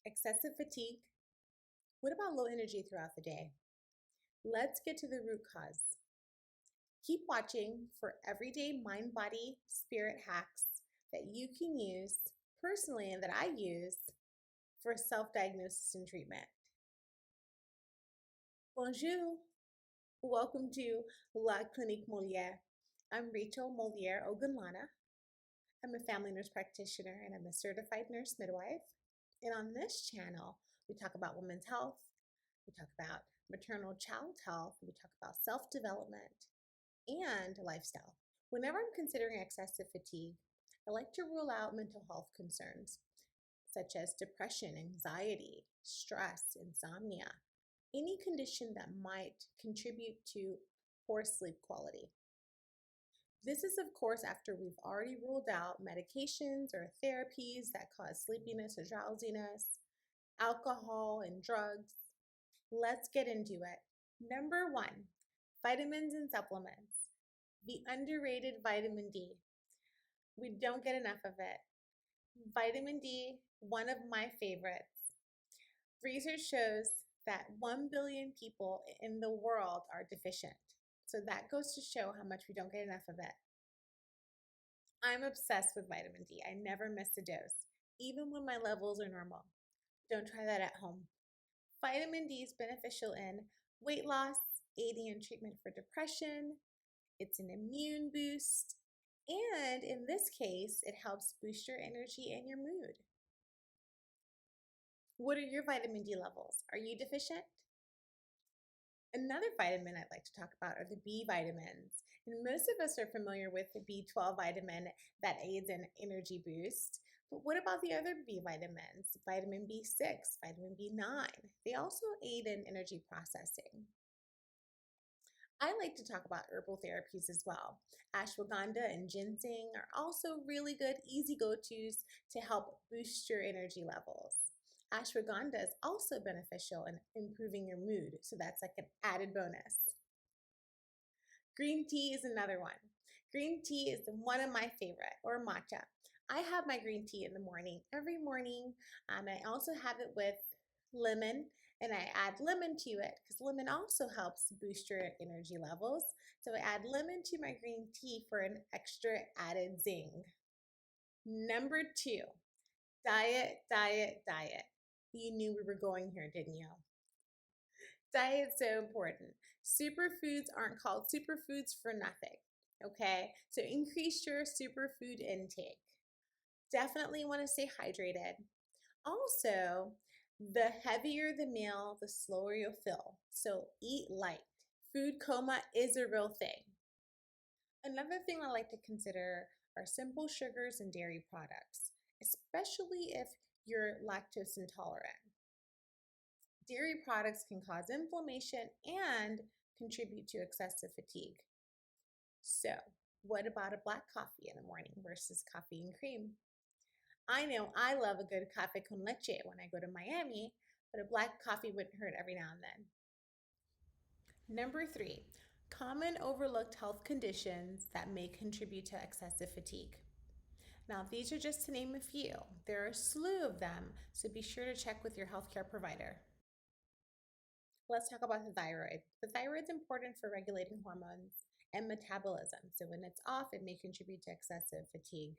Excessive fatigue? What about low energy throughout the day? Let's get to the root cause. Keep watching for everyday mind, body, spirit hacks that you can use personally and that I use for self-diagnosis and treatment. Bonjour. Welcome to lacliniquemoliere. I'm Rachelle Moliere-Ogunlana. I'm a family nurse practitioner and I'm a certified nurse midwife. And on this channel, we talk about women's health, we talk about maternal child health, we talk about self-development and lifestyle. Whenever I'm considering excessive fatigue, I like to rule out mental health concerns such as depression, anxiety, stress, insomnia, any condition that might contribute to poor sleep quality. This is, of course, after we've already ruled out medications or therapies that cause sleepiness or drowsiness, alcohol and drugs. Let's get into it. Number 1, vitamins and supplements. The underrated vitamin D. We don't get enough of it. Vitamin D, one of my favorites. Research shows that 1 billion people in the world are deficient. So that goes to show how much we don't get enough of it. I'm obsessed with vitamin D. I never miss a dose, even when my levels are normal. Don't try that at home. Vitamin D is beneficial in weight loss, aiding in treatment for depression. It's an immune boost. And in this case, it helps boost your energy and your mood. What are your vitamin D levels? Are you deficient? Another vitamin I'd like to talk about are the B vitamins. And most of us are familiar with the B12 vitamin that aids in energy boost. But what about the other B vitamins? Vitamin B6, vitamin B9. They also aid in energy processing. I like to talk about herbal therapies as well. Ashwagandha and ginseng are also really good, easy go-tos to help boost your energy levels. Ashwagandha is also beneficial in improving your mood, so that's like an added bonus. Green tea is another one. Green tea is one of my favorite, or matcha. I have my green tea in the morning, every morning. I also have it with lemon, and I add lemon to it because lemon also helps boost your energy levels. So I add lemon to my green tea for an extra added zing. Number 2, diet, diet, diet. You knew we were going here, didn't you? Diet's so important. Superfoods aren't called superfoods for nothing, okay? So increase your superfood intake. Definitely want to stay hydrated. Also, the heavier the meal, the slower you'll feel. So eat light. Food coma is a real thing. Another thing I like to consider are simple sugars and dairy products, especially if you're lactose intolerant. Dairy products can cause inflammation and contribute to excessive fatigue. So, what about a black coffee in the morning versus coffee and cream? I know I love a good café con leche when I go to Miami, but a black coffee wouldn't hurt every now and then. Number 3, common overlooked health conditions that may contribute to excessive fatigue. Now, these are just to name a few. There are a slew of them, so be sure to check with your healthcare provider. Let's talk about the thyroid. The thyroid is important for regulating hormones and metabolism. So when it's off, it may contribute to excessive fatigue.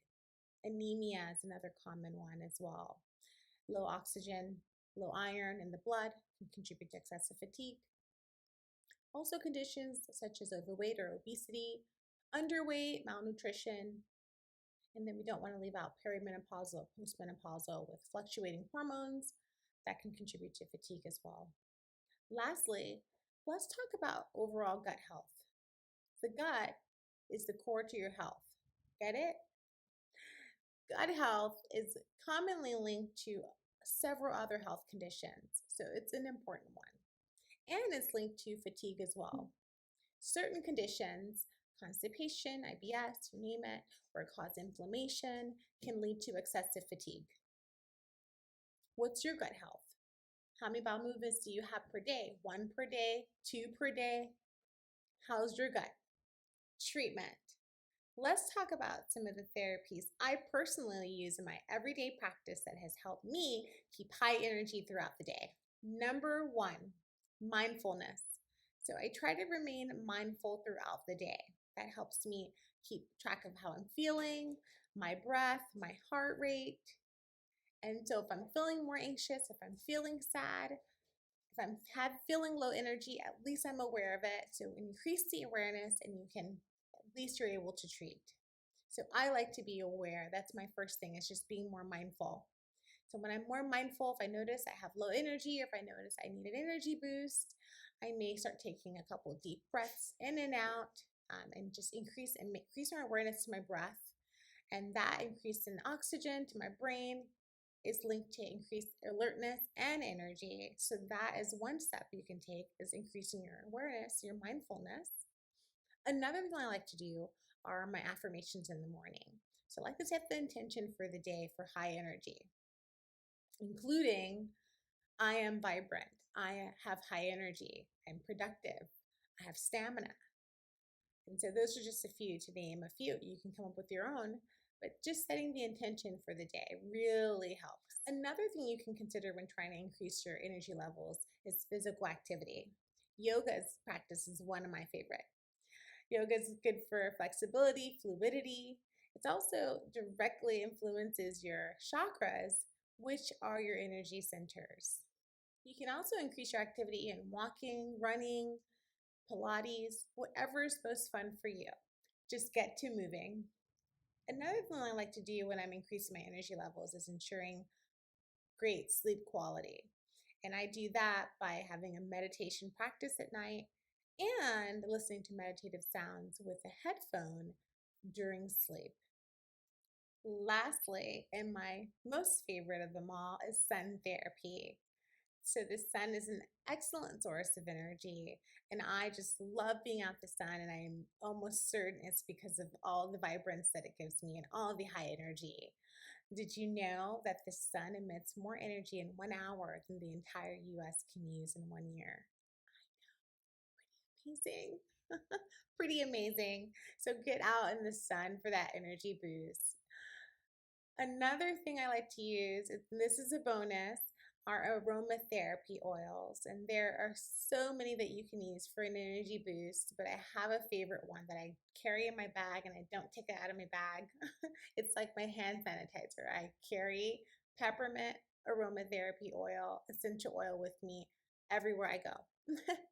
Anemia is another common one as well. Low oxygen, low iron in the blood can contribute to excessive fatigue. Also conditions such as overweight or obesity, underweight, malnutrition, and then we don't want to leave out perimenopausal, postmenopausal with fluctuating hormones that can contribute to fatigue as well. Lastly, let's talk about overall gut health. The gut is the core to your health. Get it? Gut health is commonly linked to several other health conditions, so it's an important one. And it's linked to fatigue as well. Certain conditions, constipation, IBS, you name it, or cause inflammation, can lead to excessive fatigue. What's your gut health? How many bowel movements do you have per day? 1 per day, 2 per day? How's your gut? Treatment. Let's talk about some of the therapies I personally use in my everyday practice that has helped me keep high energy throughout the day. Number one, mindfulness. So I try to remain mindful throughout the day. That helps me keep track of how I'm feeling, my breath, my heart rate. And so if I'm feeling more anxious, if I'm feeling sad, if I'm feeling low energy, at least I'm aware of it. So increase the awareness and you can, at least you're able to treat. So I like to be aware. That's my first thing, is just being more mindful. So when I'm more mindful, if I notice I have low energy, or if I notice I need an energy boost, I may start taking a couple of deep breaths in and out, and just increase my awareness to my breath. And that increase in oxygen to my brain is linked to increased alertness and energy. So that is one step you can take, is increasing your awareness, your mindfulness. Another thing I like to do are my affirmations in the morning. So I like to set the intention for the day for high energy, including I am vibrant, I have high energy, I'm productive, I have stamina. And so those are just a few, to name a few. You can come up with your own, but just setting the intention for the day really helps. Another thing you can consider when trying to increase your energy levels is physical activity. Yoga's practice is one of my favorite. Yoga is good for flexibility, fluidity. It also directly influences your chakras, which are your energy centers. You can also increase your activity in walking, running, Pilates, whatever is most fun for you. Just get to moving. Another thing I like to do when I'm increasing my energy levels is ensuring great sleep quality. And I do that by having a meditation practice at night and listening to meditative sounds with a headphone during sleep. Lastly, and my most favorite of them all, is sun therapy. So the sun is an excellent source of energy, and I just love being out the sun, and I'm almost certain it's because of all the vibrance that it gives me and all the high energy. Did you know that the sun emits more energy in 1 hour than the entire US can use in 1 year? Amazing. Pretty amazing. So get out in the sun for that energy boost. Another thing I like to use, and this is a bonus, are aromatherapy oils. And there are so many that you can use for an energy boost, but I have a favorite one that I carry in my bag and I don't take it out of my bag. It's like my hand sanitizer. I carry peppermint aromatherapy oil, essential oil, with me everywhere I go.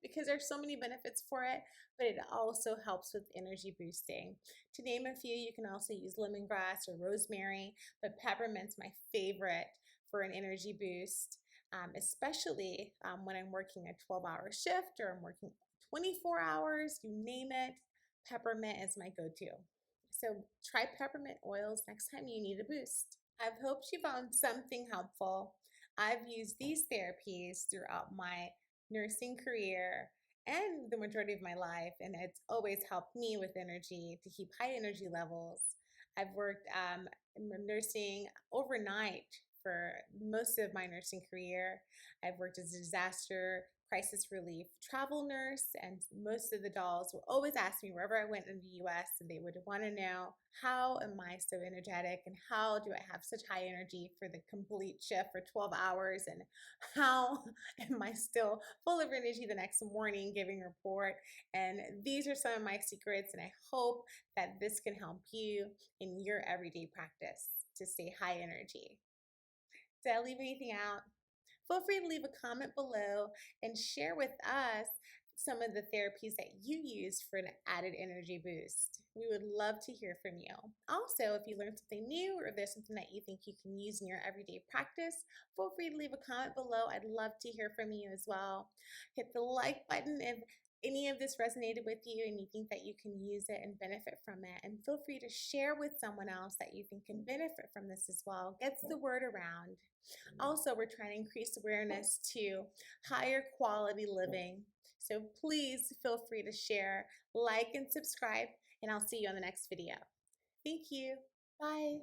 Because there's so many benefits for it, but it also helps with energy boosting. To name a few, you can also use lemongrass or rosemary, but peppermint's my favorite for an energy boost, especially when I'm working a 12-hour shift or I'm working 24 hours, you name it, peppermint is my go-to. So try peppermint oils next time you need a boost. I've hoped you found something helpful. I've used these therapies throughout my nursing career and the majority of my life, and it's always helped me with energy, to keep high energy levels. I've worked in nursing overnight for most of my nursing career. I've worked as a disaster crisis relief travel nurse, and most of the dolls will always ask me wherever I went in the US, and they would want to know, how am I so energetic, and how do I have such high energy for the complete shift for 12 hours, and how am I still full of energy the next morning giving a report? And these are some of my secrets, and I hope that this can help you in your everyday practice to stay high energy. Did I leave anything out? Feel free to leave a comment below and share with us some of the therapies that you use for an added energy boost. We would love to hear from you. Also, if you learned something new, or if there's something that you think you can use in your everyday practice, feel free to leave a comment below. I'd love to hear from you as well. Hit the like button if any of this resonated with you and you think that you can use it and benefit from it. And feel free to share with someone else that you think can benefit from this as well. Gets the word around. Also, we're trying to increase awareness to higher quality living. So please feel free to share, like, and subscribe, and I'll see you on the next video. Thank you. Bye.